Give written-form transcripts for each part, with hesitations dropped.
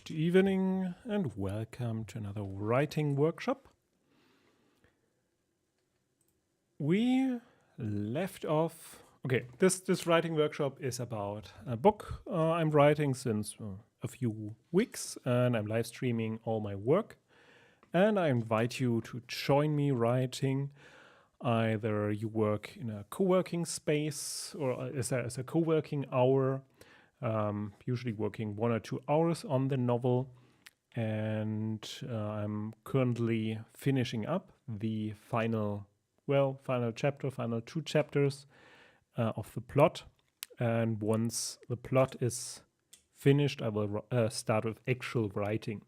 Good evening and welcome to another writing workshop. We left off. Okay, this writing workshop is about a book I'm writing since a few weeks, and I'm live streaming all my work. And I invite you to join me writing. Either you work in a co-working space or as a co-working hour. Usually working 1 or 2 hours on the novel, and I'm currently finishing up the final 2 chapters of the plot. And once the plot is finished, I will start with actual writing.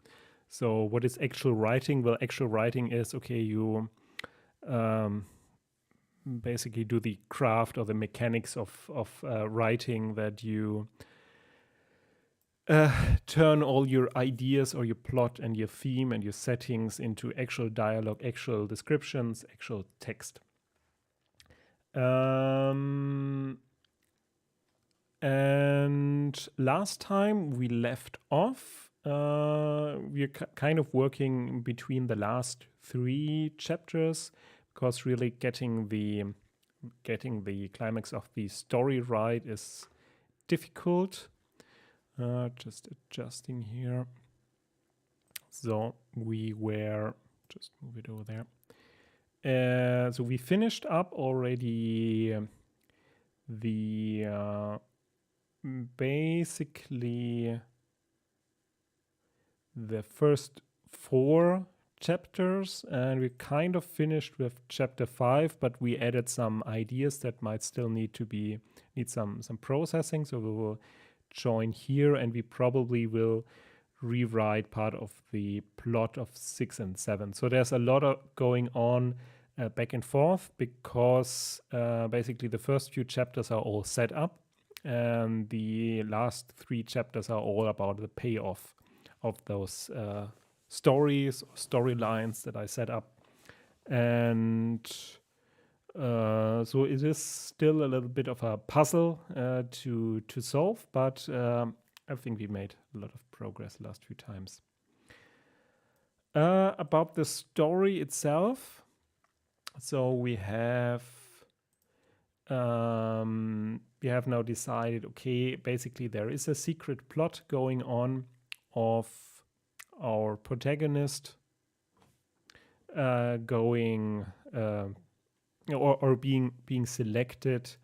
So what is actual writing? Well, actual writing is, okay, you basically do the craft or the mechanics of writing, that you turn all your ideas or your plot and your theme and your settings into actual dialogue, actual descriptions, actual text. And last time we left off, we're kind of working between the last 3 chapters, because really getting the climax of the story right is difficult. Just adjusting here. So we were, just move it over there. So we finished up already the basically the first 4 chapters, and we kind of finished with chapter 5, but we added some ideas that might still need some processing. So we will join here, and we probably will rewrite part of the plot of 6 and 7. So there's a lot of going on back and forth, because basically the first few chapters are all set up, and the last 3 chapters are all about the payoff of those stories or storylines that I set up. And so it is still a little bit of a puzzle to solve, but I think we made a lot of progress the last few times. About the story itself, so we have now decided, okay, basically there is a secret plot going on of our protagonist being selected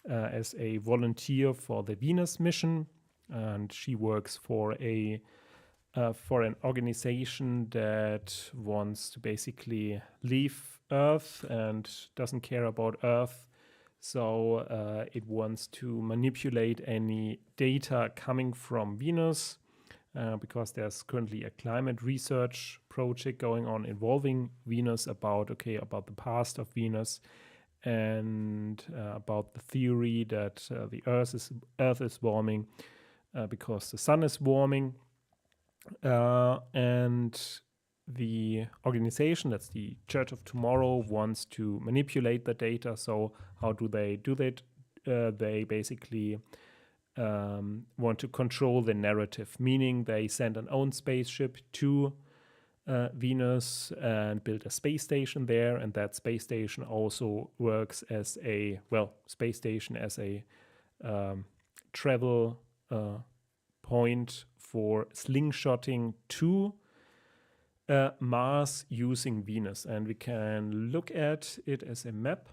as a volunteer for the Venus mission, and she works for an organization that wants to basically leave Earth and doesn't care about Earth. So it wants to manipulate any data coming from Venus, because there's currently a climate research project going on involving Venus about the past of Venus, and about the theory that the Earth is warming because the sun is warming. And the organization, that's the Church of Tomorrow, wants to manipulate the data. So how do they do that? They basically want to control the narrative, meaning they send an own spaceship to Venus and build a space station there, and that space station also works as a travel point for slingshotting to Mars using Venus. And we can look at it as a map.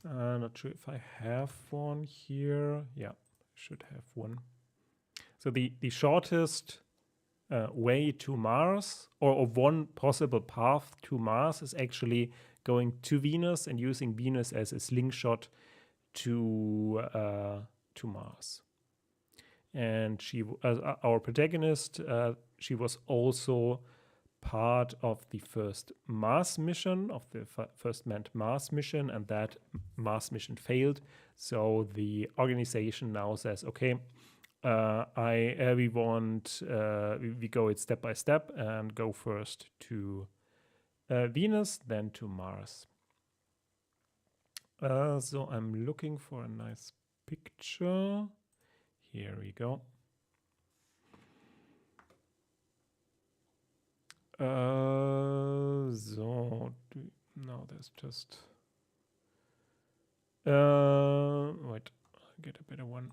Not sure if I have one here. Yeah, I should have one. So the shortest way to Mars, or one possible path to Mars, is actually going to Venus and using Venus as a slingshot to Mars. And she, our protagonist, she was also part of the first Mars mission, of the first manned Mars mission, and that Mars mission failed. So the organization now says, okay, we go it step by step and go first to Venus, then to Mars. So I'm looking for a nice picture. Here we go. So, no, there's just... wait, I'll get a better one.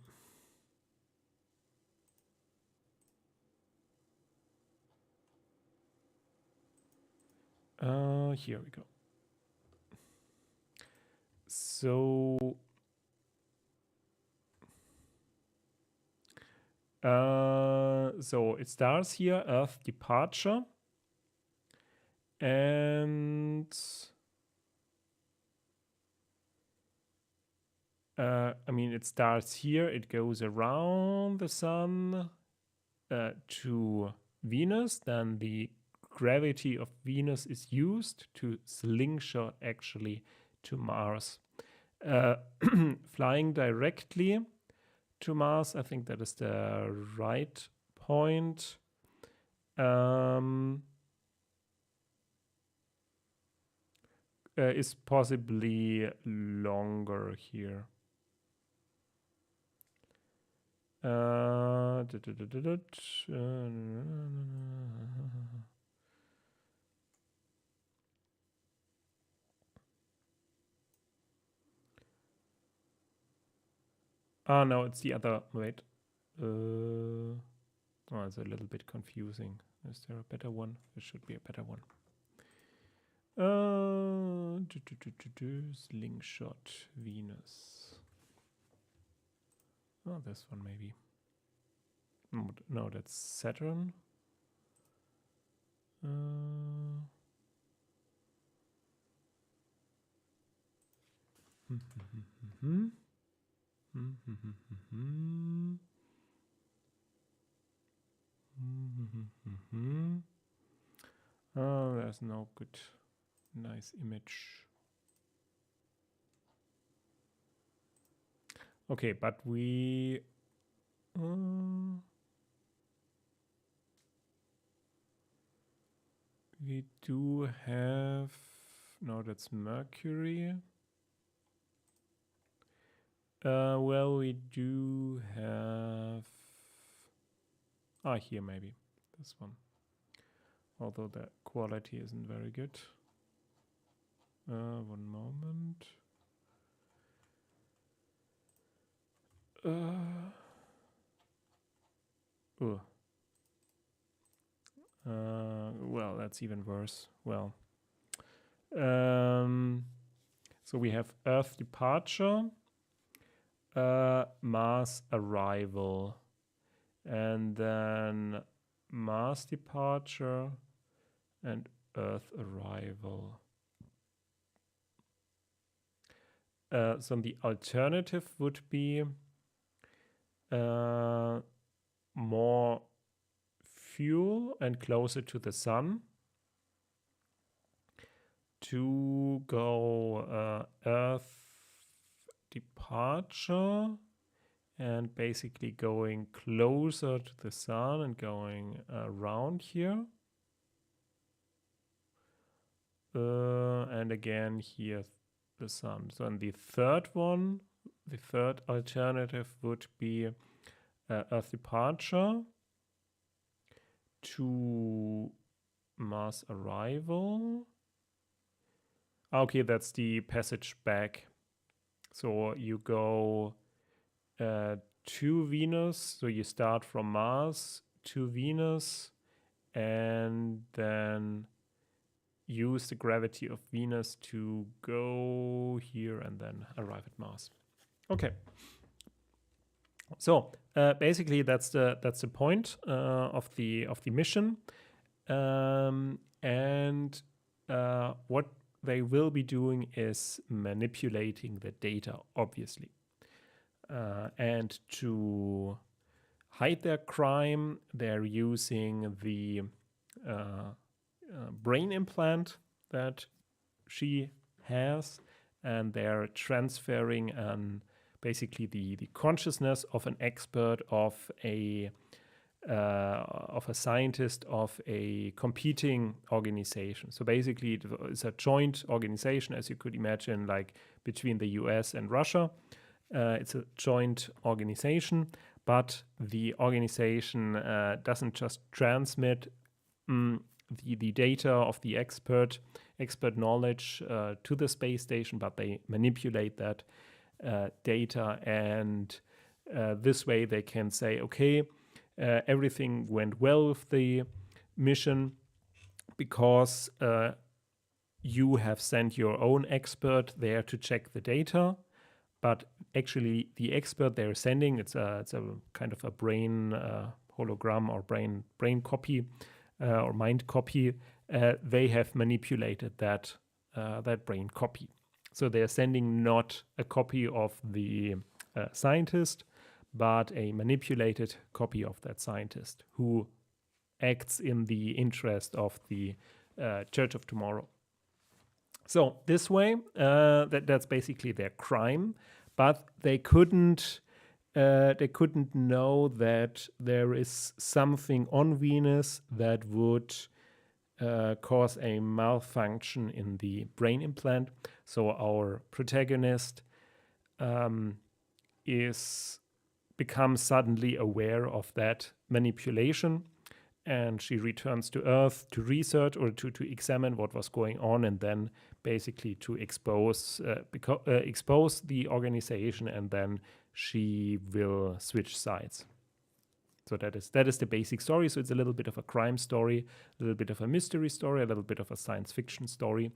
Here we go. So, so it starts here, Earth departure, and I mean, it starts here, it goes around the sun to Venus, then the gravity of Venus is used to slingshot actually to Mars. Flying directly to Mars, I think that is the right point. Is possibly longer here. No, it's the other. Wait. Oh, it's a little bit confusing. Is there a better one? There should be a better one. Slingshot Venus. Oh, this one maybe. No, that's Saturn. Oh, there's no good, nice image. Okay, but we do have, no, that's Mercury. Well, we do have, here maybe, this one. Although the quality isn't very good. One moment. Well, that's even worse. Well, so we have Earth departure, Mars arrival, and then Mars departure and Earth arrival. So the alternative would be more fuel and closer to the sun to go Earth departure and basically going closer to the sun and going around here. And again here the sun. So and the third one, the third alternative would be Earth departure to Mars arrival. Okay, that's the passage back. So you go to Venus. So you start from Mars to Venus and then use the gravity of Venus to go here and then arrive at Mars. Okay. So basically that's the point of the mission, and what they will be doing is manipulating the data, obviously, and to hide their crime, they're using the brain implant that she has, and they're transferring basically the consciousness of an expert, of a scientist, of a competing organization. So basically it's a joint organization, as you could imagine, like between the US and Russia. It's a joint organization, but the organization doesn't just transmit the data of the expert knowledge to the space station, but they manipulate that data, and this way they can say, okay, everything went well with the mission because you have sent your own expert there to check the data, but actually the expert they're sending, it's a kind of a brain hologram or brain copy or mind copy. They have manipulated that brain copy. So they're sending not a copy of the scientist, but a manipulated copy of that scientist who acts in the interest of the Church of Tomorrow. So this way, that's basically their crime, but they couldn't know that there is something on Venus that would cause a malfunction in the brain implant. So our protagonist becomes suddenly aware of that manipulation, and she returns to Earth to research or to examine what was going on, and then basically to expose the organization, and then she will switch sides. So that is the basic story. So it's a little bit of a crime story, a little bit of a mystery story, a little bit of a science fiction story,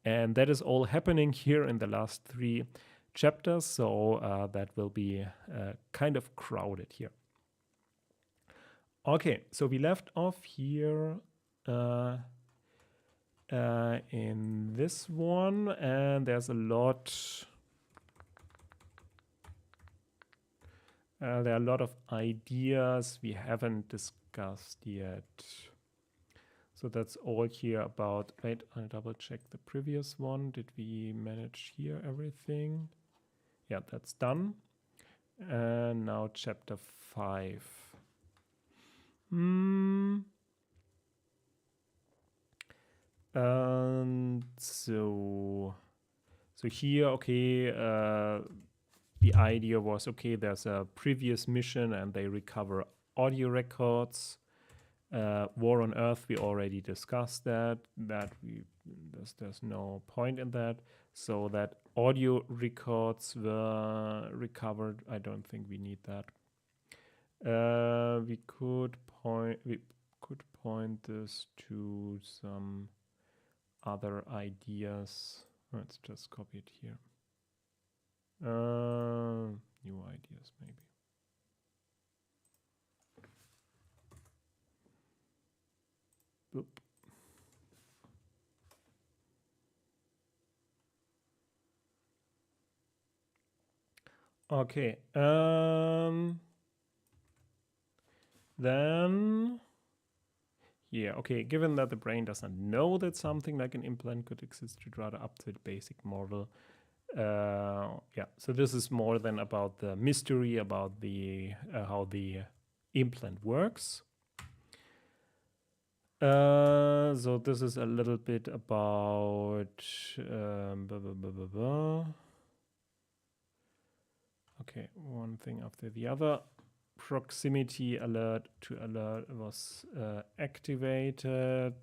and that is all happening here in the last 3 chapters. So that will be kind of crowded here. Okay, so we left off here in this one, and there's a lot. There are a lot of ideas we haven't discussed yet. So that's all here about. Wait, I'll double check the previous one. Did we manage here everything? Yeah, that's done. And now chapter 5. So here, okay, the idea was, okay, there's a previous mission and they recover audio records. War on Earth, we already discussed that there's no point in that. So that audio records were recovered. I don't think we need that. We could point this to some other ideas. Let's just copy it here. New ideas, maybe. Boop. Okay. Then, yeah, okay, given that the brain does not know that something like an implant could exist, it rather up to the basic model. Yeah, so this is more than about the mystery about the how the implant works. So this is a little bit about okay, one thing after the other. Proximity alert to alert was activated.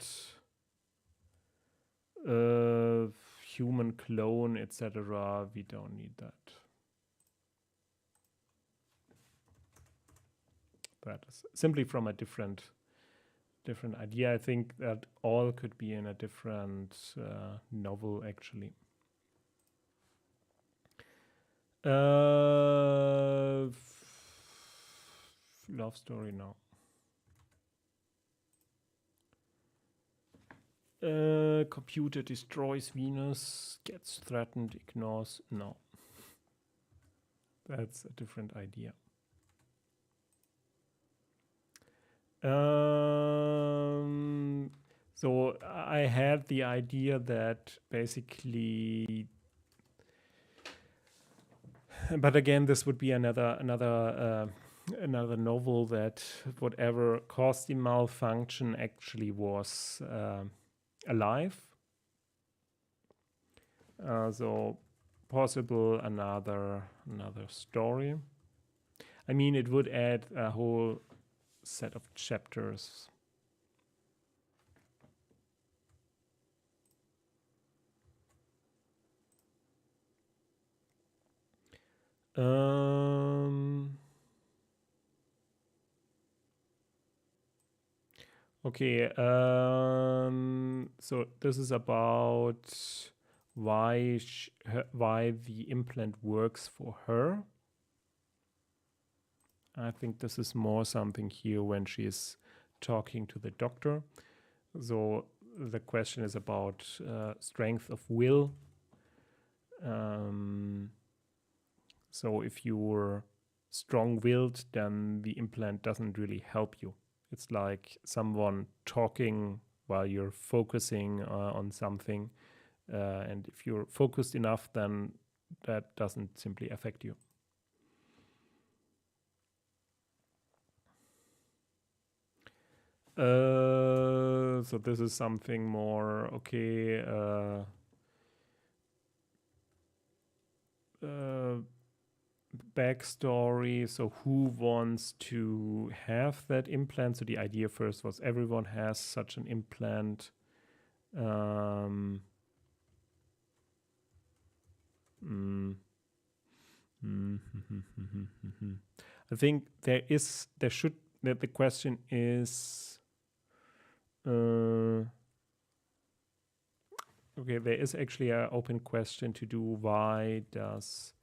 Human clone, etc. We don't need that. That is simply from a different idea. I think that all could be in a different novel, actually. Love story, no. Computer destroys Venus, gets threatened, ignores. No. That's a different idea. So I had the idea that basically, but again, this would be another novel that whatever caused the malfunction actually was alive. So possible another story. I mean, it would add a whole set of chapters. Okay, so this is about why why the implant works for her. I think this is more something here when she is talking to the doctor. So the question is about strength of will. So if you're strong-willed, then the implant doesn't really help you. It's like someone talking while you're focusing on something. And if you're focused enough, then that doesn't simply affect you. So this is something more, okay, backstory. So who wants to have that implant? So the idea first was everyone has such an implant. I think the question is, okay, there is actually an open question to do. Why does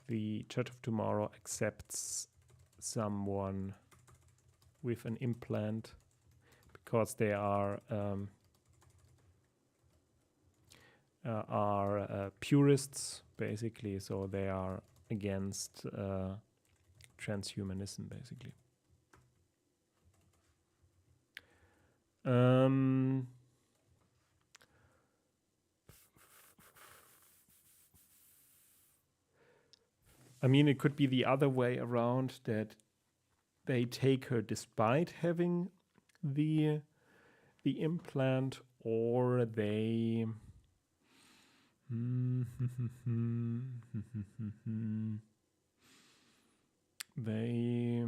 the Church of Tomorrow accepts someone with an implant? Because they are purists, basically. So they are against transhumanism, basically. I mean, it could be the other way around, that they take her despite having the implant, or they they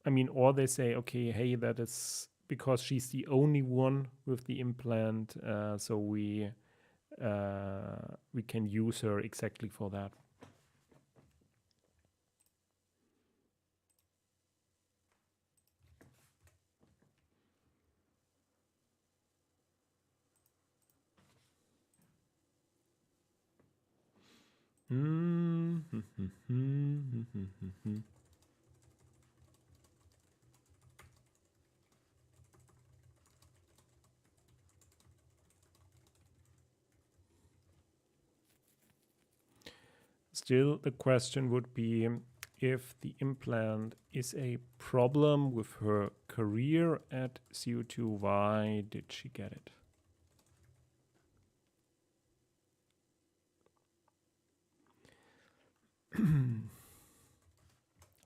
I mean, or they say, okay, hey, that is because she's the only one with the implant, so we can use her exactly for that. Still, the question would be if the implant is a problem with her career at CO2, why did she get it?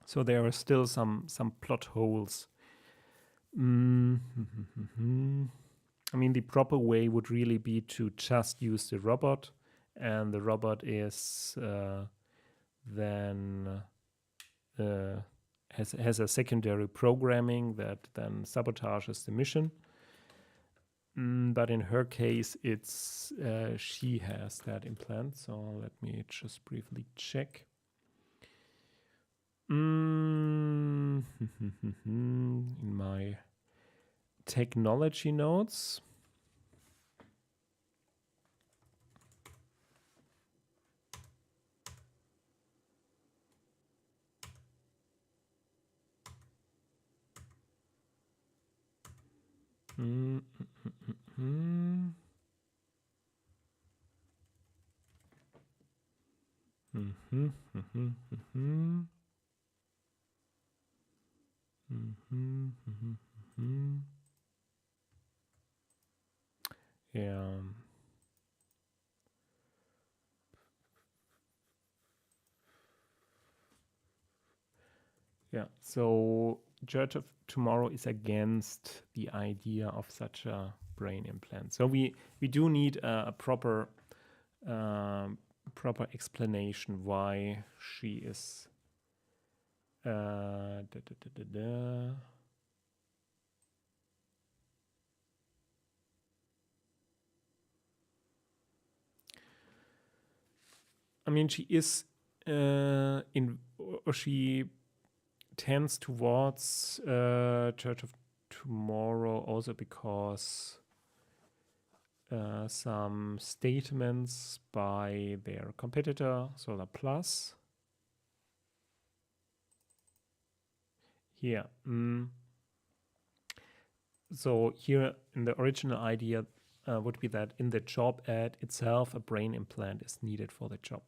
So there are still some plot holes. I mean, the proper way would really be to just use the robot, and the robot is then has a secondary programming that then sabotages the mission. But in her case, it's she has that implant. So let me just briefly check. In my technology notes. Yeah. Yeah. So Church of Tomorrow is against the idea of such a brain implant. So we do need a proper proper explanation why she is I mean, she is she tends towards Church of Tomorrow also because some statements by their competitor Solar Plus. Here. So here in the original idea would be that in the job ad itself, a brain implant is needed for the job.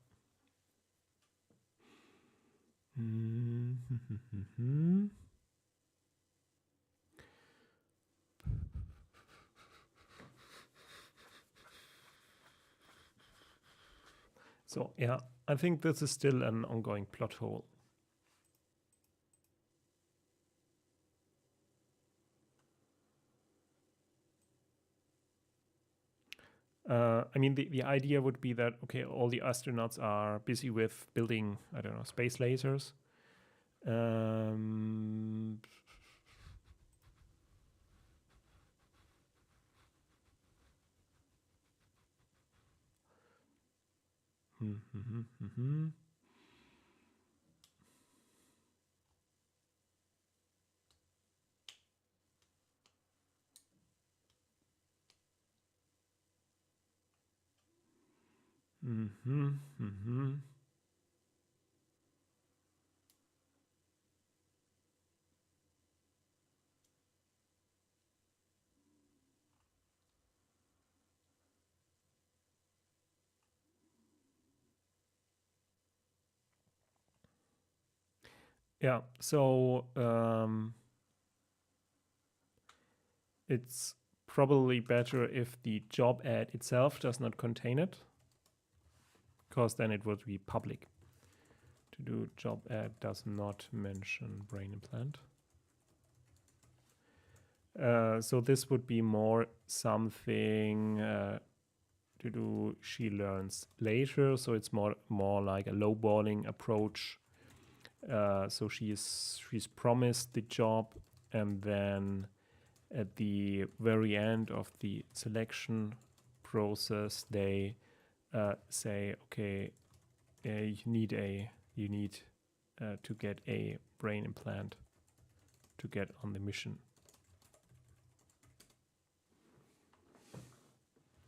So yeah, I think this is still an ongoing plot hole. I mean, the idea would be that, okay, all the astronauts are busy with building, I don't know, space lasers. Yeah, so it's probably better if the job ad itself does not contain it, because then it would be public. To do job ad does not mention brain implant. So this would be more something to do she learns later. So it's more like a lowballing approach. So she's promised the job, and then at the very end of the selection process, they say, okay, you need to get a brain implant to get on the mission.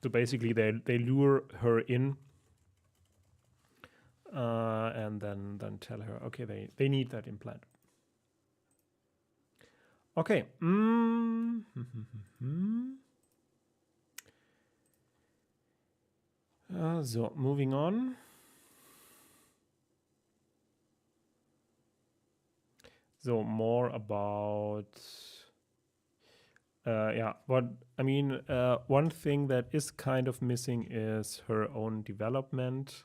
So basically, they lure her in, and then tell her, okay, they need that implant. Okay. So moving on. So more about one thing that is kind of missing is her own development.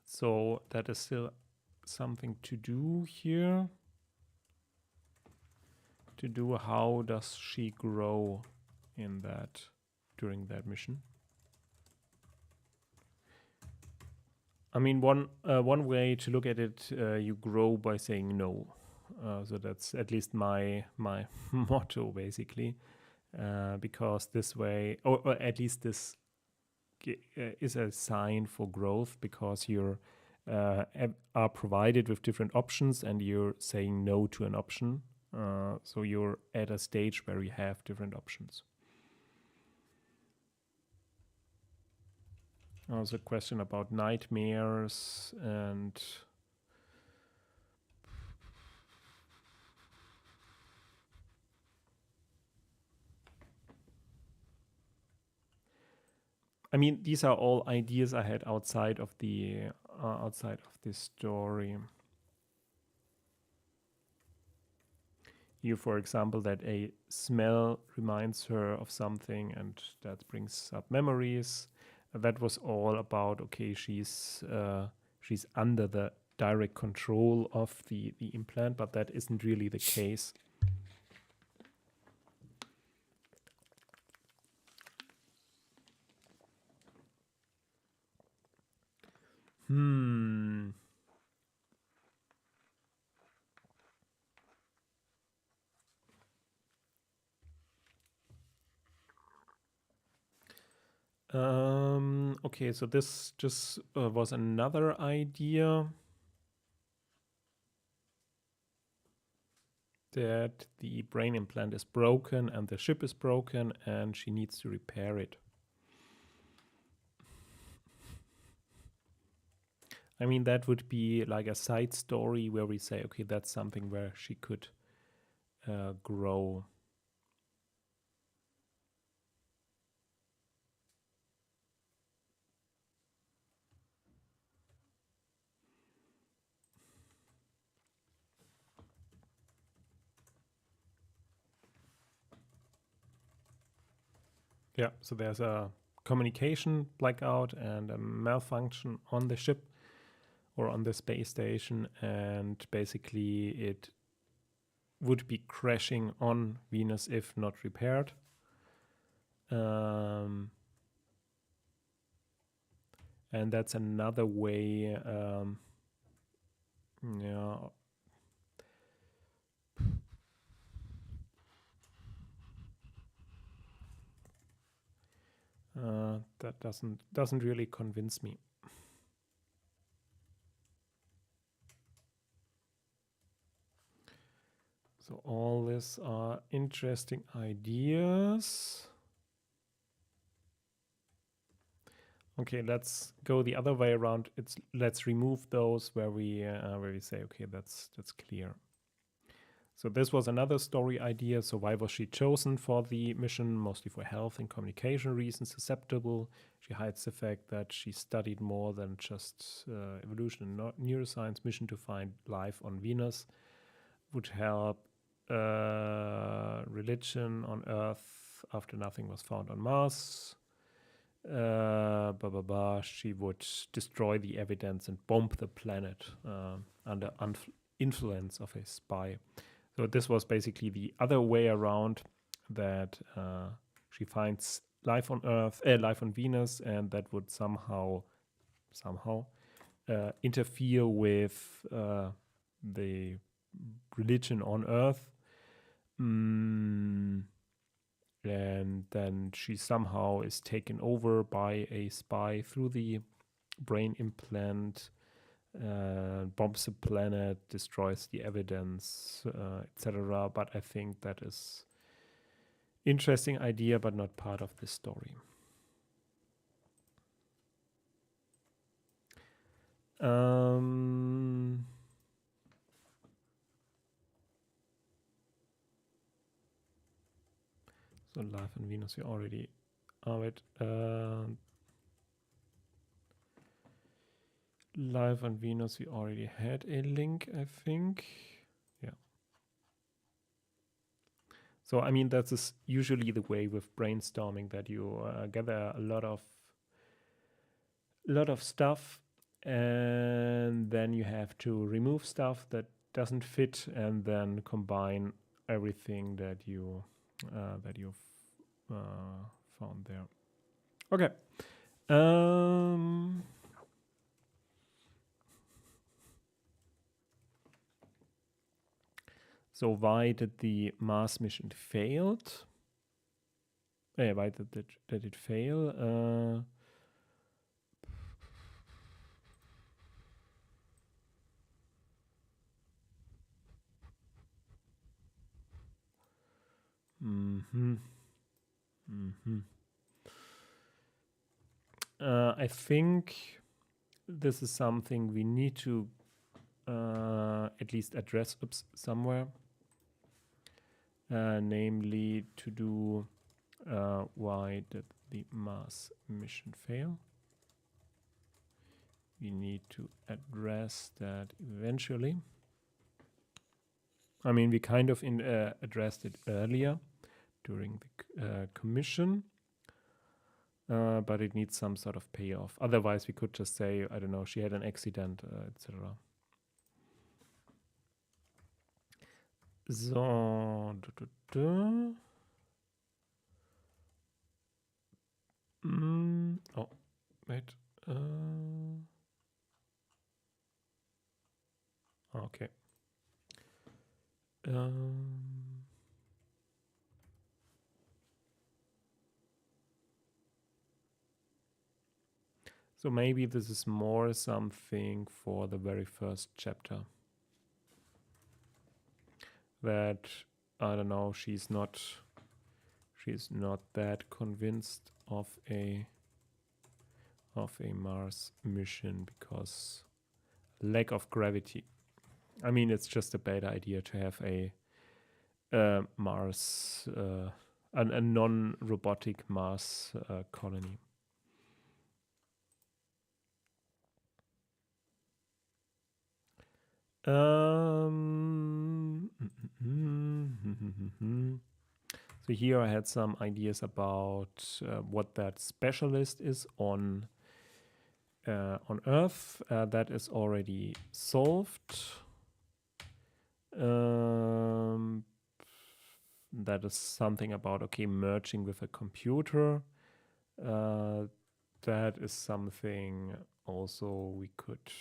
So that is still something to do here. To do, how does she grow in that during that mission? I mean, one way to look at it, you grow by saying no. So that's at least my motto, basically, because this way, or at least this is a sign for growth, because you're are provided with different options and you're saying no to an option. So you're at a stage where you have different options. Also a question about nightmares and I mean, these are all ideas I had outside of this story. Here, for example, that a smell reminds her of something, and that brings up memories. That was all about, okay, she's under the direct control of the implant, but that isn't really the case. Okay, so this just was another idea that the brain implant is broken and the ship is broken and she needs to repair it. I mean, that would be like a side story where we say, okay, that's something where she could grow. Yeah, so there's a communication blackout and a malfunction on the ship or on the space station, and basically it would be crashing on Venus if not repaired. And that's another way, yeah. That doesn't really convince me. So all these are interesting ideas. Okay, let's go the other way around. Let's remove those where we say, okay, that's clear. So this was another story idea. So why was she chosen for the mission? Mostly for health and communication reasons, susceptible. She hides the fact that she studied more than just evolution and neuroscience. Mission to find life on Venus would help religion on Earth after nothing was found on Mars. She would destroy the evidence and bomb the planet under influence of a spy. So this was basically the other way around, that she finds life on Earth, life on Venus, and that would somehow interfere with the religion on Earth. And then she somehow is taken over by a spy through the brain implant, bombs the planet, destroys the evidence, etc. But I think that is interesting idea, but not part of this story. So life on Venus, we already have it. Life on Venus, we already had a link, I think. Yeah. So, I mean, that's usually the way with brainstorming, that you gather a lot of stuff, and then you have to remove stuff that doesn't fit, and then combine everything that you've found there. Okay. So why did the Mars mission failed? Why did it fail? I think this is something we need to at least address somewhere. Namely, to do why did the Mars mission fail? We need to address that eventually. I mean, we kind of addressed it earlier during the commission, but it needs some sort of payoff. Otherwise, we could just say, I don't know, she had an accident, etc. So, oh, wait. So maybe this is more something for the very first chapter. That, I don't know, she's not that convinced of a Mars mission because lack of gravity. I mean, it's just a bad idea to have a Mars, a non-robotic Mars colony. So here I had some ideas about what that specialist is on Earth. That is already solved. That is something about, okay, merging with a computer. That is something also we could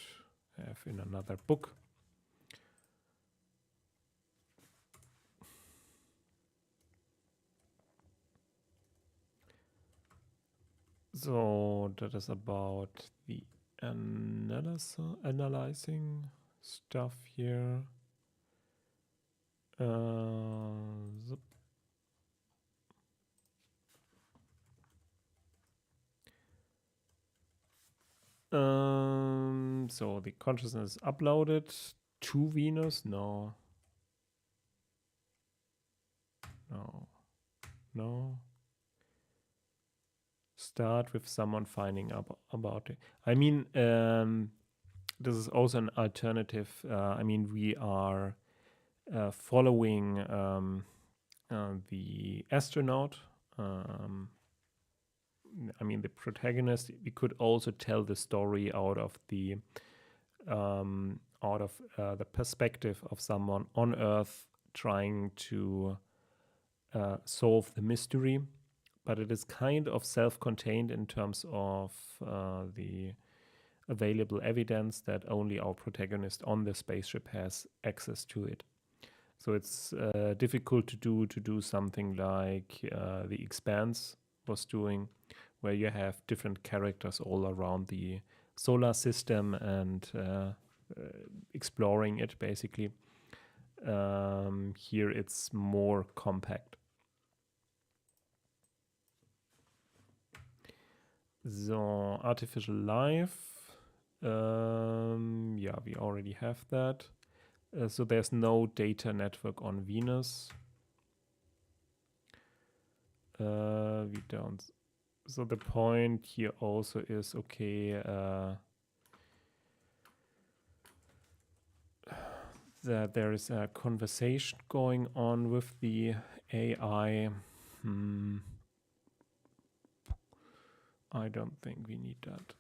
have in another book. So that is about the analyzing stuff here. So the consciousness uploaded to Venus. No. Start with someone finding out about it. I mean, this is also an alternative. I mean, we are following the astronaut. I mean, the protagonist. We could also tell the story out of the perspective of someone on Earth trying to solve the mystery, but it is kind of self-contained in terms of the available evidence that only our protagonist on the spaceship has access to it. So it's difficult to do something like The Expanse was doing, where you have different characters all around the solar system and exploring it, basically. Here it's more compact. So, artificial life. Yeah, we already have that. So there's no data network on Venus. We don't. So the point here also is, okay, that there is a conversation going on with the AI. I don't think we need that.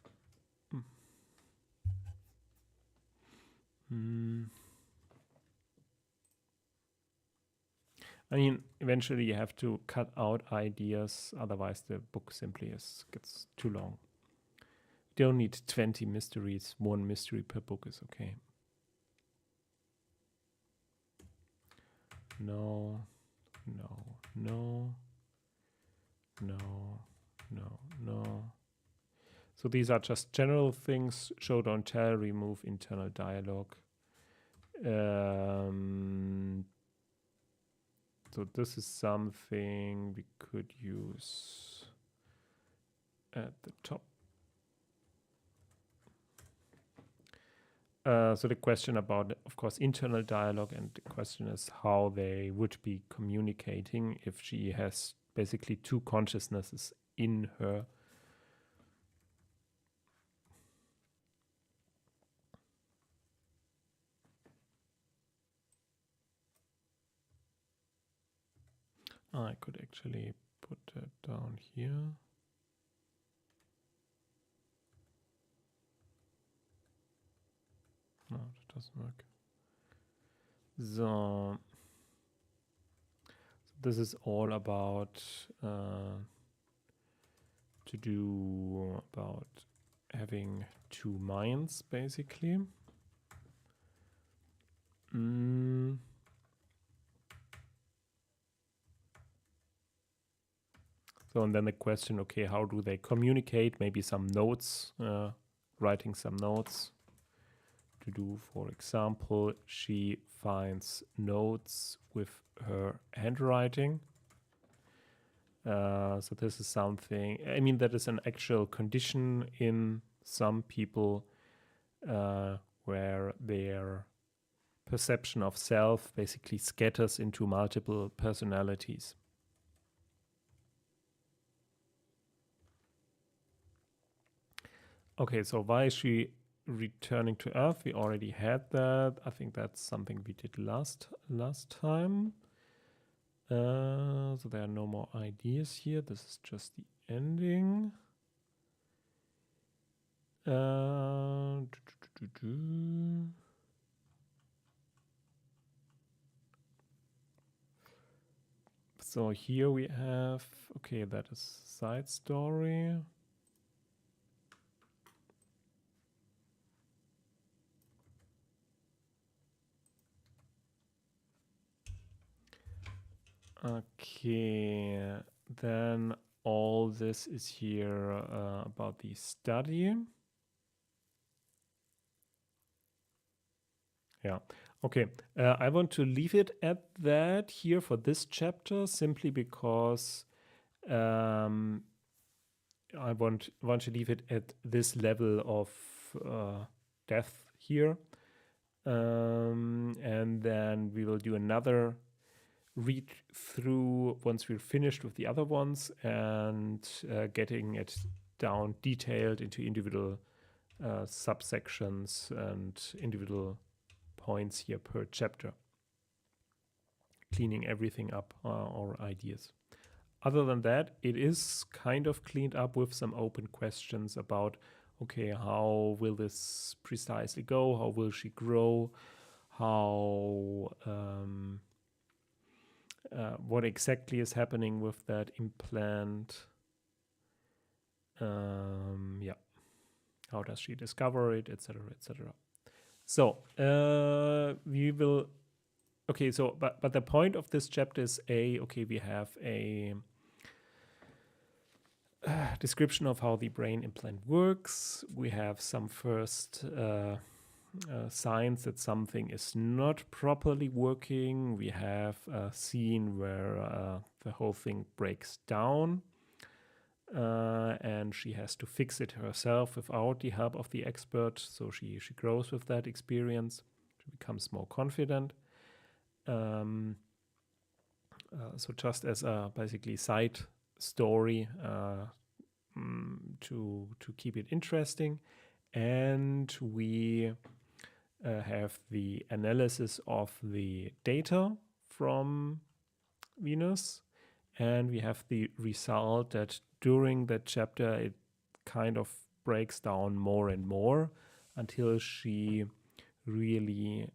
I mean, eventually you have to cut out ideas, otherwise the book simply gets too long. You don't need 20 mysteries. One mystery per book is okay. No. So these are just general things. Show, don't tell, remove internal dialogue. So this is something we could use at the top. So the question about, of course, internal dialogue, and the question is how they would be communicating if she has basically two consciousnesses in her. I could actually put that down here. No, that doesn't work. So this is all about about having two minds, basically. So, and then the question, okay, how do they communicate? Maybe some notes, writing some notes to do. For example, she finds notes with her handwriting. So this is something, I mean, that is an actual condition in some people where their perception of self basically scatters into multiple personalities. Okay, so why is she returning to Earth? We already had that. I think that's something we did last time. So there are no more ideas here. This is just the ending. So here we have, okay, that is side story. Okay, then all this is here about the study. Yeah, okay. I want to leave it at that here for this chapter, simply because I want to leave it at this level of depth here. And then we will do another read through once we're finished with the other ones and getting it down detailed into individual subsections and individual points here per chapter, cleaning everything up, our ideas. Other than that, it is kind of cleaned up with some open questions about, okay, how will this precisely go? How will she grow? How what exactly is happening with that implant? Yeah, how does she discover it, etc., etc. So we will. Okay, so but the point of this chapter is okay, we have a description of how the brain implant works. We have some first signs that something is not properly working. We have a scene where the whole thing breaks down and she has to fix it herself without the help of the expert. So she grows with that experience. She becomes more confident. So just as a basically side story to keep it interesting, and we have the analysis of the data from Venus, and we have the result that during that chapter it kind of breaks down more and more until she really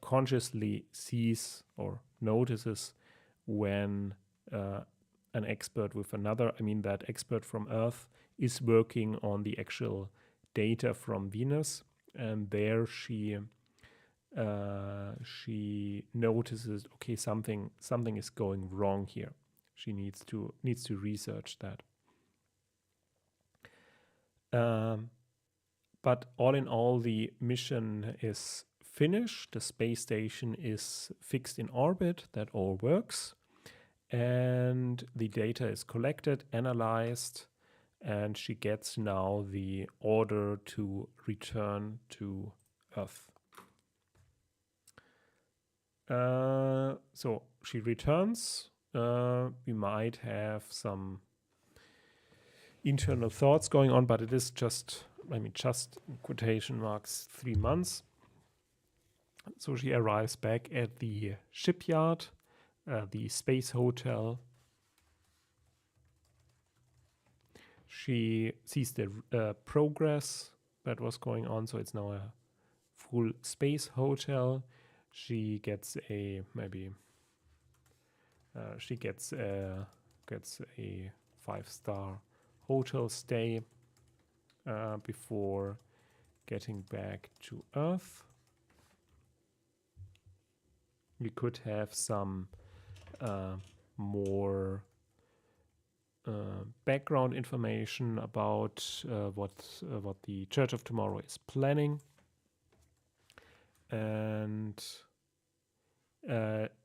consciously sees or notices when an expert with another, I mean that expert from Earth, is working on the actual data from Venus, and there she notices, okay, something is going wrong here. She needs to research that. But all in all, the mission is finished. The space station is fixed in orbit. That all works. And the data is collected, analyzed, and she gets now the order to return to Earth. So she returns. We might have some internal thoughts going on, but it is just, I mean, just in quotation marks, 3 months. So she arrives back at the shipyard, the space hotel. She sees the progress that was going on. So it's now a full space hotel. She gets a she gets a 5-star hotel stay before getting back to Earth. We could have some more background information about what the Church of Tomorrow is planning, and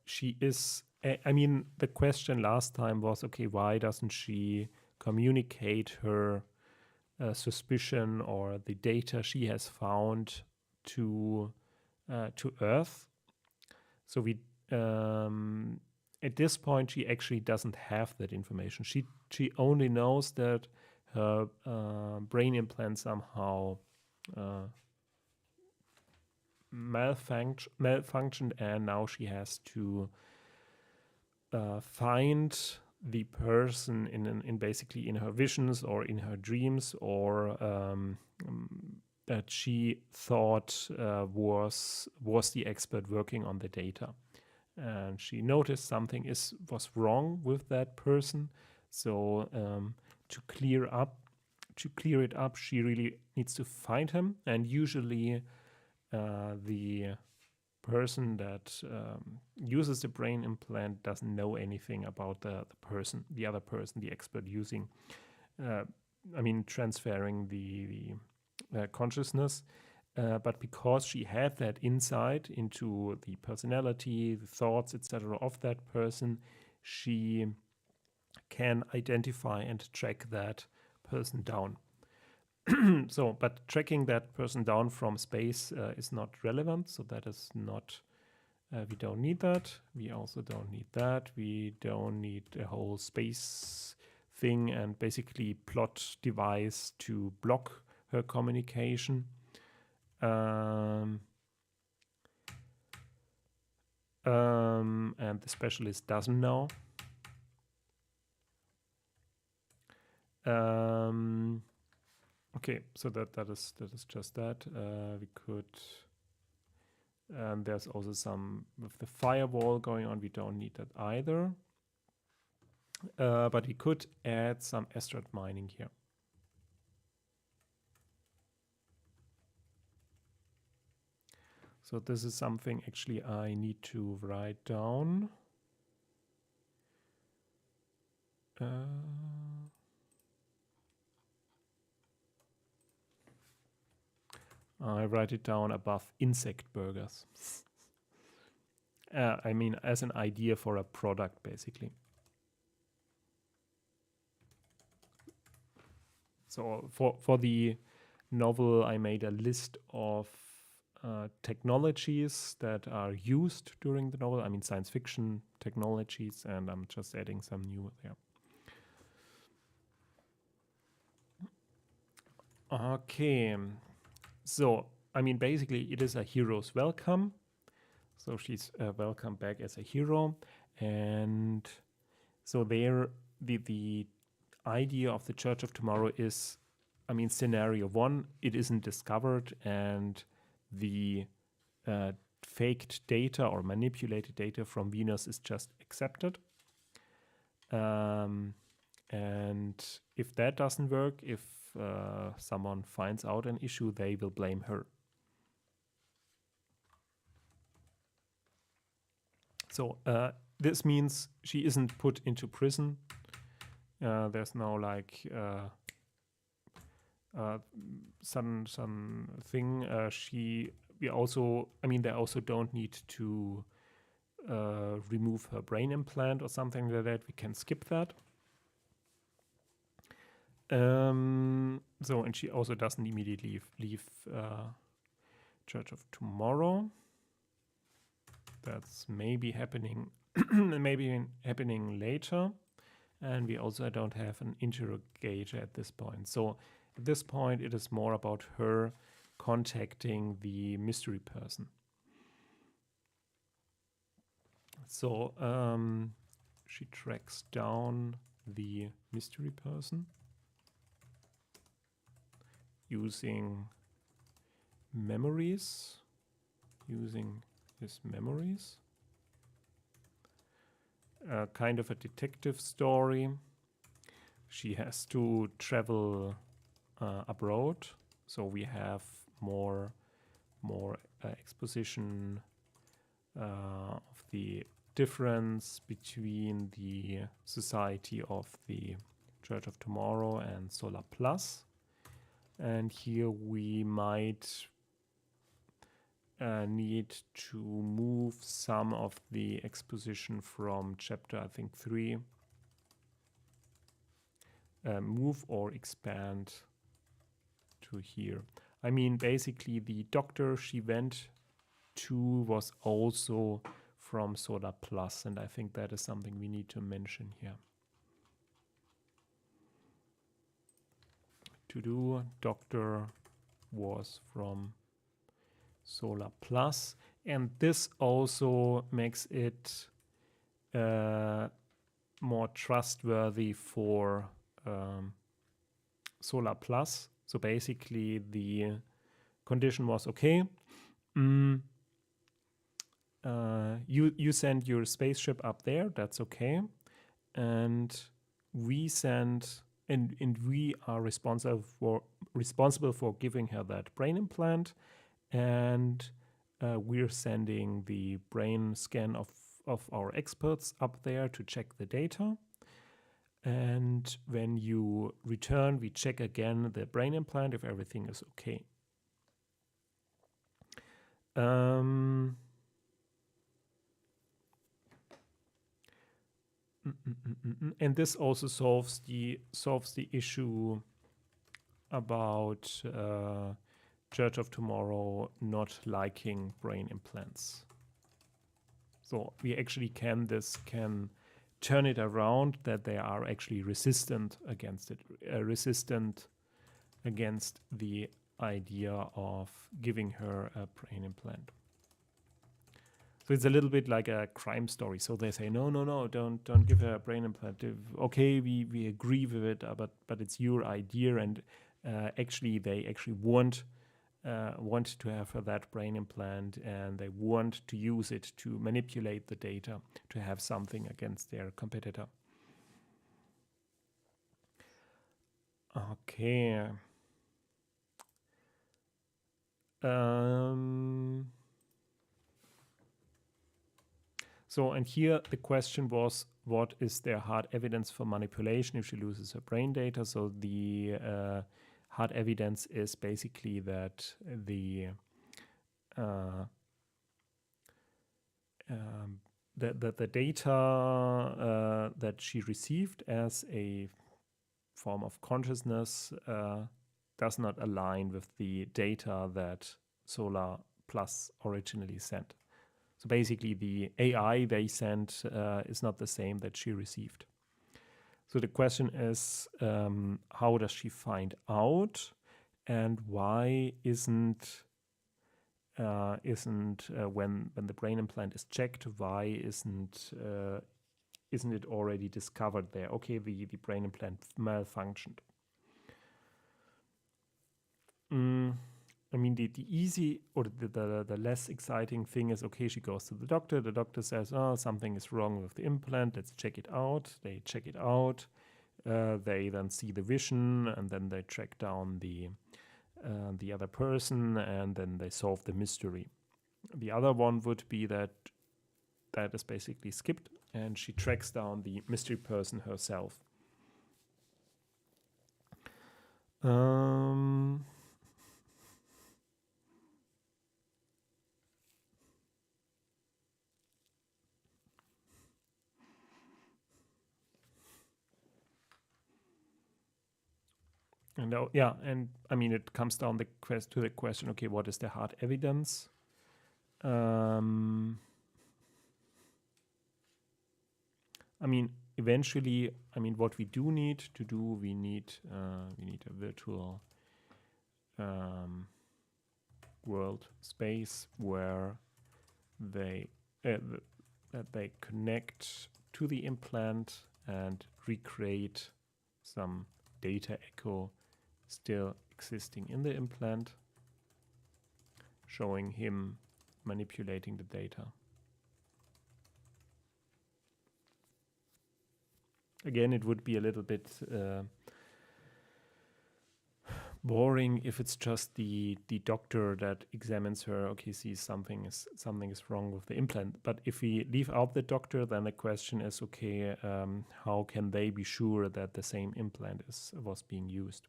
she is. I mean, the question last time was, okay, why doesn't she communicate her suspicion or the data she has found to Earth? So we at this point she actually doesn't have that information. She only knows that her brain implant somehow malfunctioned, and now she has to find the person in basically in her visions or in her dreams, or that she thought was the expert working on the data. And she noticed something was wrong with that person. So to clear it up, she really needs to find him. And usually the person that uses the brain implant doesn't know anything about the other person, the expert using, transferring the consciousness. But because she had that insight into the personality, the thoughts, etc. of that person, she can identify and track that person down. But tracking that person down from space is not relevant. So that is not, we don't need that. We also don't need that. We don't need a whole space thing and basically plot device to block her communication. And the specialist doesn't know. Okay, so that is just that. We could. There's also some with the firewall going on. We don't need that either. But we could add some asteroid mining here. So this is something actually I need to write down. I write it down above insect burgers. As an idea for a product, basically. So for the novel, I made a list of technologies that are used during the novel. I mean, science fiction technologies, and I'm just adding some new there. Okay. So, basically, it is a hero's welcome. So she's welcome back as a hero. And so there, the idea of the Church of Tomorrow is, scenario one, it isn't discovered, and the faked data or manipulated data from Venus is just accepted. And if that doesn't work, if someone finds out an issue, they will blame her. So this means she isn't put into prison. There's no some thing. They also don't need to remove her brain implant or something like that. We can skip that. And she also doesn't immediately leave Church of Tomorrow. That's maybe happening, later. And we also don't have an interrogator at this point. So at this point, it is more about her contacting the mystery person. So she tracks down the mystery person using his memories. Kind of a detective story. She has to travel abroad, so we have more exposition of the difference between the society of the Church of Tomorrow and Solar Plus. And here we might need to move some of the exposition from chapter, I think, 3. Move or expand to here. I mean, basically, the doctor she went to was also from Solar Plus, and I think that is something we need to mention here. To do doctor was from Solar Plus, and this also makes it more trustworthy for Solar Plus. So basically the condition was okay. You send your spaceship up there, that's okay. And we send and we are responsible for giving her that brain implant, and we're sending the brain scan of our experts up there to check the data. And when you return, we check again the brain implant if everything is okay. And this also solves the issue about Church of Tomorrow not liking brain implants. So we actually can turn it around that they are actually resistant against it, resistant against the idea of giving her a brain implant. So it's a little bit like a crime story. So they say, no, don't give her a brain implant. Okay, we agree with it, but it's your idea, and actually they want to have her that brain implant, and they want to use it to manipulate the data to have something against their competitor. Okay. So, and here the question was, what is their hard evidence for manipulation if she loses her brain data? So the hard evidence is basically that the data that she received as a form of consciousness does not align with the data that Solar Plus originally sent. So basically the AI they sent is not the same that she received. So the question is, how does she find out, and why isn't when the brain implant is checked, why isn't it already discovered there? Okay, the brain implant malfunctioned. I mean, the easy or the less exciting thing is, okay, she goes to the doctor. The doctor says, oh, something is wrong with the implant. Let's check it out. They check it out. They then see the vision, and then they track down the other person, and then they solve the mystery. The other one would be that is basically skipped, and she tracks down the mystery person herself. And yeah, and I mean, it comes down to the question, okay, what is the hard evidence? I mean, eventually, I mean, what we do need to do, we need a virtual world space where they connect to the implant and recreate some data echo still existing in the implant, showing him manipulating the data. Again, it would be a little bit Boring if it's just the doctor that examines her, okay, sees something is wrong with the implant. But if we leave out the doctor, then the question is, okay, how can they be sure that the same implant was being used?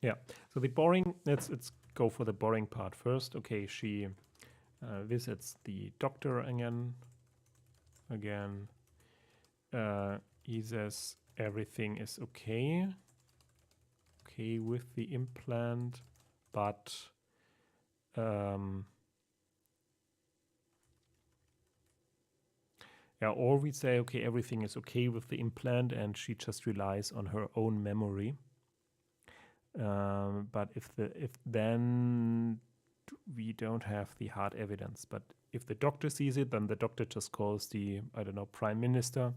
Yeah, so the boring, let's go for the boring part first. Okay, she visits the doctor again. He says everything is okay with the implant, but or we say, okay, everything is okay with the implant and she just relies on her own memory. But if then we don't have the hard evidence. But if the doctor sees it, then the doctor just calls the, I don't know, prime minister,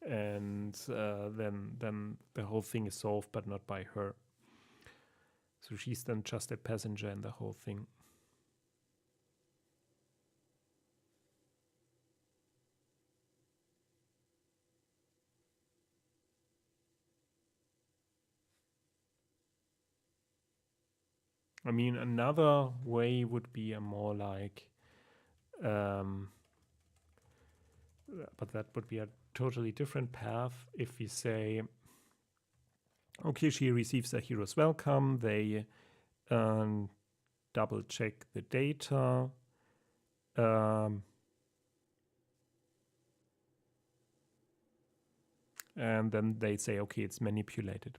and then the whole thing is solved, but not by her. So she's then just a passenger in the whole thing. I mean, another way would be a more like, but that would be a totally different path if we say, okay, she receives a hero's welcome, they double check the data, and then they say, okay, it's manipulated.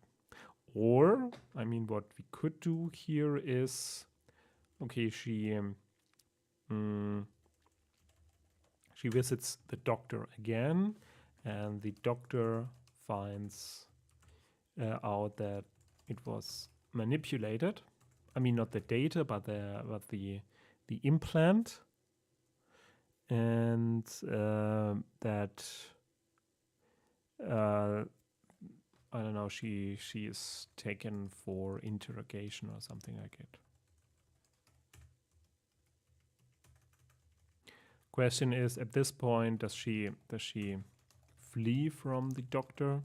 Or, I mean, what we could do here is, okay, she visits the doctor again, and the doctor finds out that it was manipulated. I mean, not the data, but the implant, and that I don't know. She is taken for interrogation or something like it. Question is, at this point, does she flee from the doctor?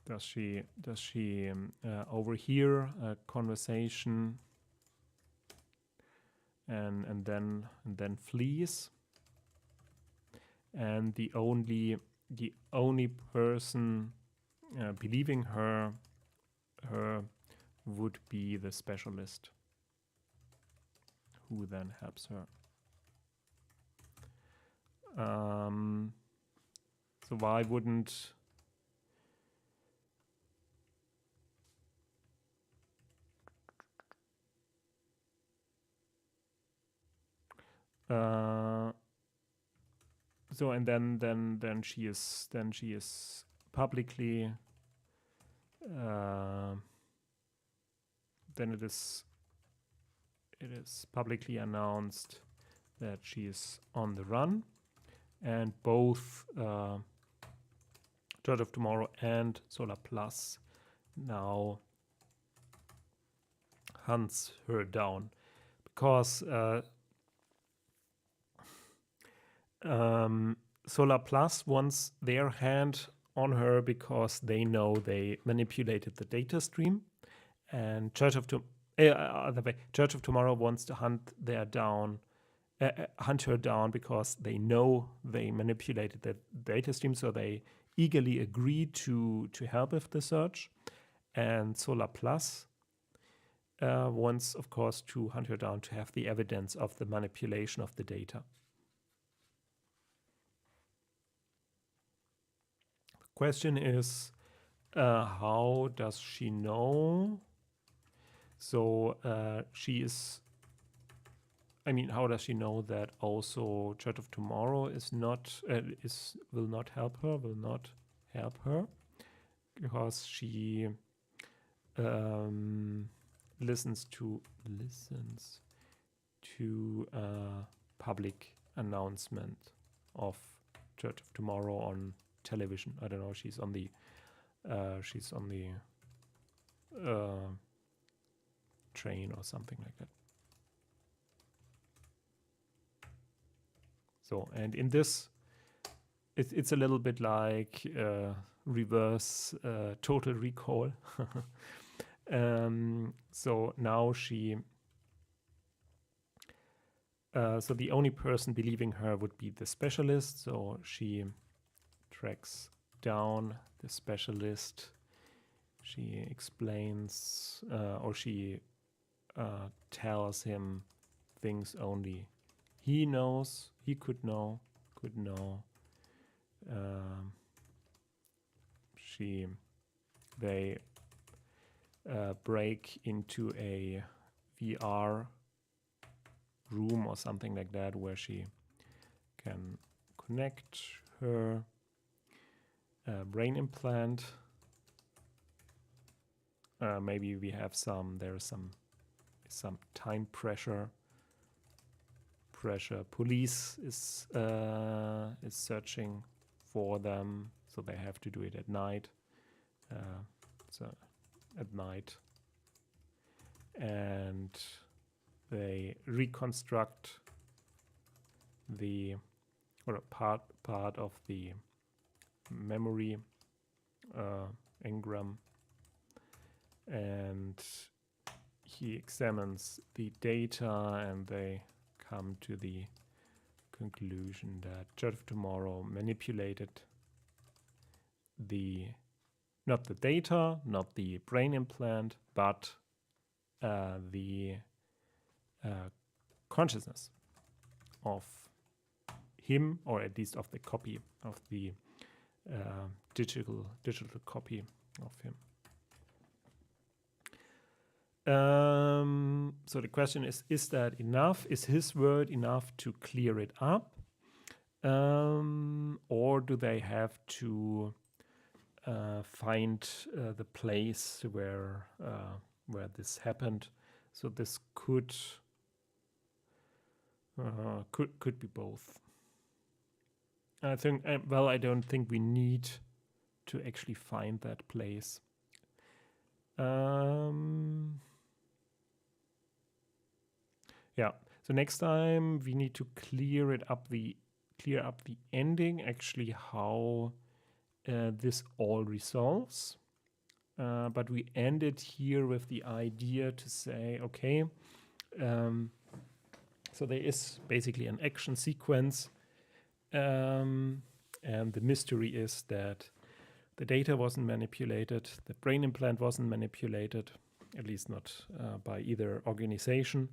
Does she overhear a conversation and then flees? And the only person believing her would be the specialist, who then helps her. So why wouldn't so and then she is publicly then it is publicly announced that she is on the run, and both Church of Tomorrow and Solar Plus now hunts her down, because Solar Plus wants their hand on her because they know they manipulated the data stream, and Church of Tomorrow wants to hunt her down because they know they manipulated the data stream, so they eagerly agree to help with the search. And Solar Plus wants, of course, to hunt her down to have the evidence of the manipulation of the data. The question is, how does she know? So she is, I mean, how does she know that also Church of Tomorrow is not will not help her, because she listens to public announcement of Church of Tomorrow on television. I don't know. She's on the train or something like that. So, and in this it's a little bit like reverse Total Recall. So now so the only person believing her would be the specialist. So she tracks down the specialist. She explains, or she tells him things only he knows, he could know. They break into a VR room or something like that where she can connect her brain implant. Maybe we have there's some time pressure. Police is searching for them, so they have to do it at night. So at night, and they reconstruct a part of the memory engram, and he examines the data, and they come to the conclusion that Judge of Tomorrow manipulated not the data, not the brain implant, but the consciousness of him, or at least of the copy of the digital copy of him. So the question is that enough? Is his word enough to clear it up? Or do they have to find the place where this happened? So this could be both. I think, I don't think we need to actually find that place. Yeah. So next time we need to clear up the ending. Actually, how this all resolves. But we ended here with the idea to say, okay, so there is basically an action sequence, and the mystery is that the data wasn't manipulated, the brain implant wasn't manipulated, at least not by either organization,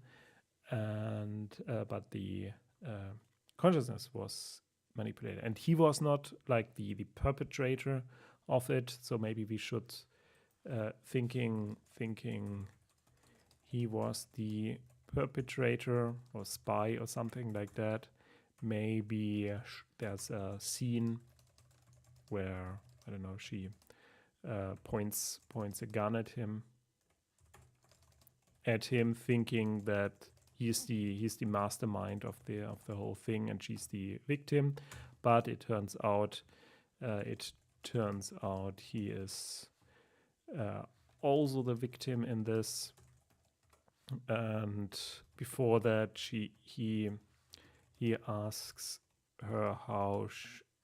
and but the consciousness was manipulated, and he was not like the perpetrator of it. So maybe we should thinking he was the perpetrator or spy or something like that. Maybe there's a scene where, I don't know, she points a gun at him, thinking that he's the mastermind of the whole thing, and she's the victim. But it turns out he is also the victim in this. And before that, he asks her how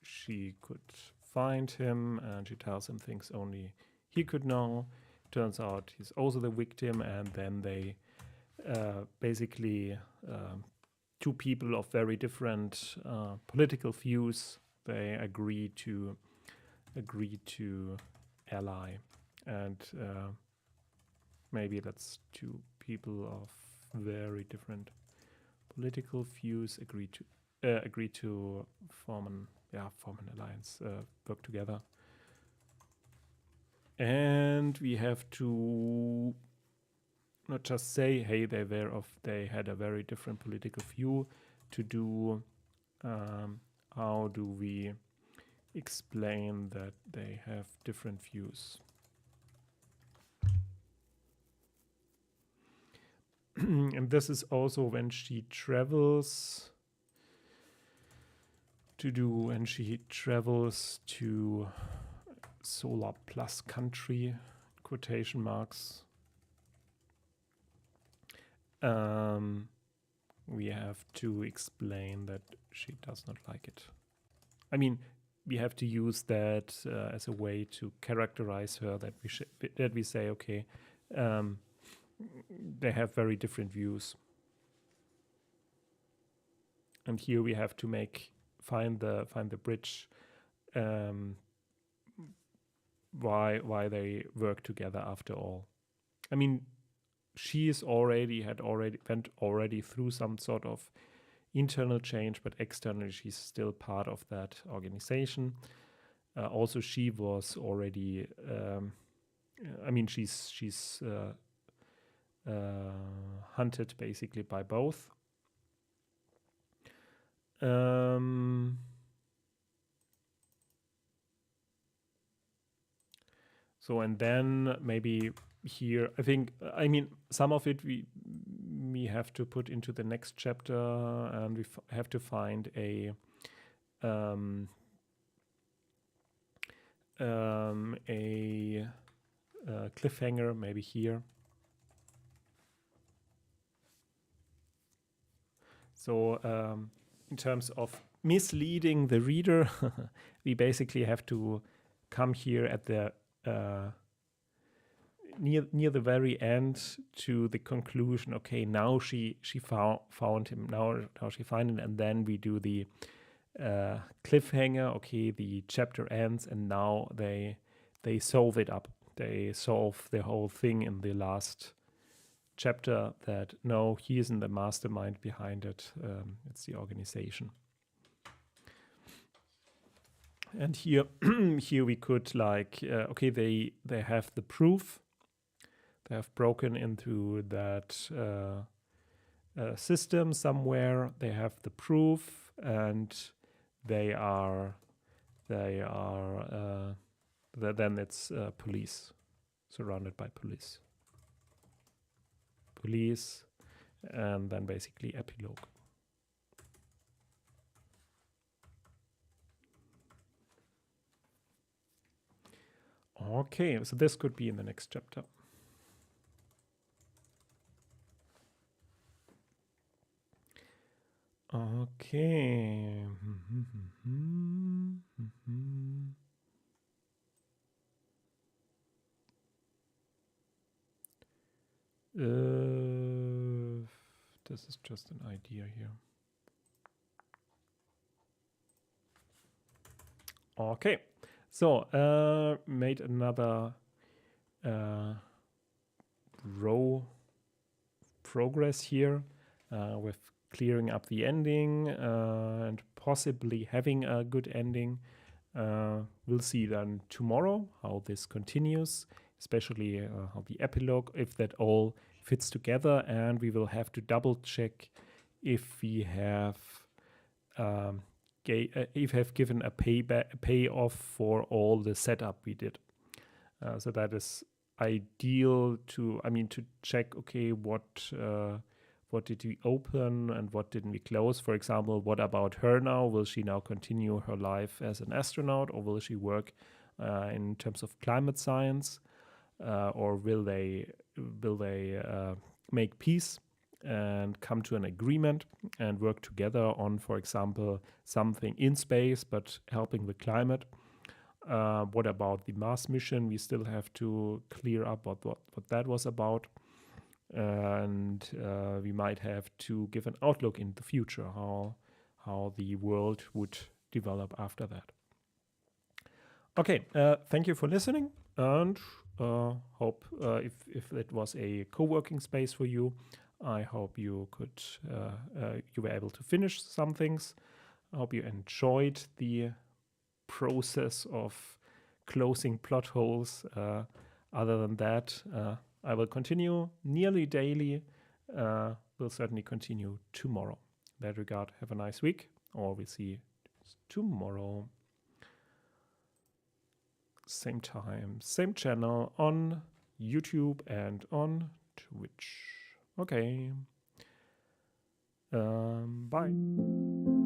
she could find him, and she tells him things only he could know. Turns out he's also the victim, and then they basically two people of very different political views, they agree to ally, and maybe that's two people of very different political views agree to form an alliance, work together. And we have to not just say, hey, they had a very different political view, to do how do we explain that they have different views. And this is also when she travels to Solar Plus country, quotation marks. We have to explain that she does not like it. I mean, we have to use that as a way to characterize her. That we say, okay, they have very different views, and here we have to find the bridge. Why they work together after all. I mean, she went already through some sort of internal change, but externally she's still part of that organization. Also, she was already. I mean, she's hunted basically by both. So, and then maybe here, I mean, some of it we have to put into the next chapter, and we have to find a cliffhanger, maybe here. So, in terms of misleading the reader, we basically have to come here at the near the very end to the conclusion. Okay, now she found him. Now she found him, and then we do the cliffhanger. Okay, the chapter ends, and now they solve it up. They solve the whole thing in the last chapter. That no, he isn't the mastermind behind it. It's the organization. And here, here we could okay, they have the proof. They have broken into that system somewhere. They have the proof, and they are. Then it's police, surrounded by police. Police, and then basically epilogue. Okay, so this could be in the next chapter. Okay. This is just an idea here. Okay. So, made another row progress here with clearing up the ending and possibly having a good ending. We'll see then tomorrow how this continues, especially how the epilogue, if that all fits together, and we will have to double check if we have given a payoff for all the setup we did. So that is ideal to check, okay, what did we open and what didn't we close? For example, what about her now? Will she now continue her life as an astronaut, or will she work in terms of climate science, or will they make peace and come to an agreement and work together on, for example, something in space but helping the climate? What about the Mars mission? We still have to clear up what that was about. And we might have to give an outlook in the future, how the world would develop after that. Okay, thank you for listening, and hope if it was a co-working space for you, I hope you were able to finish some things. I hope you enjoyed the process of closing plot holes. Other than that, I will continue nearly daily. Will certainly continue tomorrow. In that regard, have a nice week, or we'll see tomorrow. Same time, same channel on YouTube and on Twitch. Okay. Bye.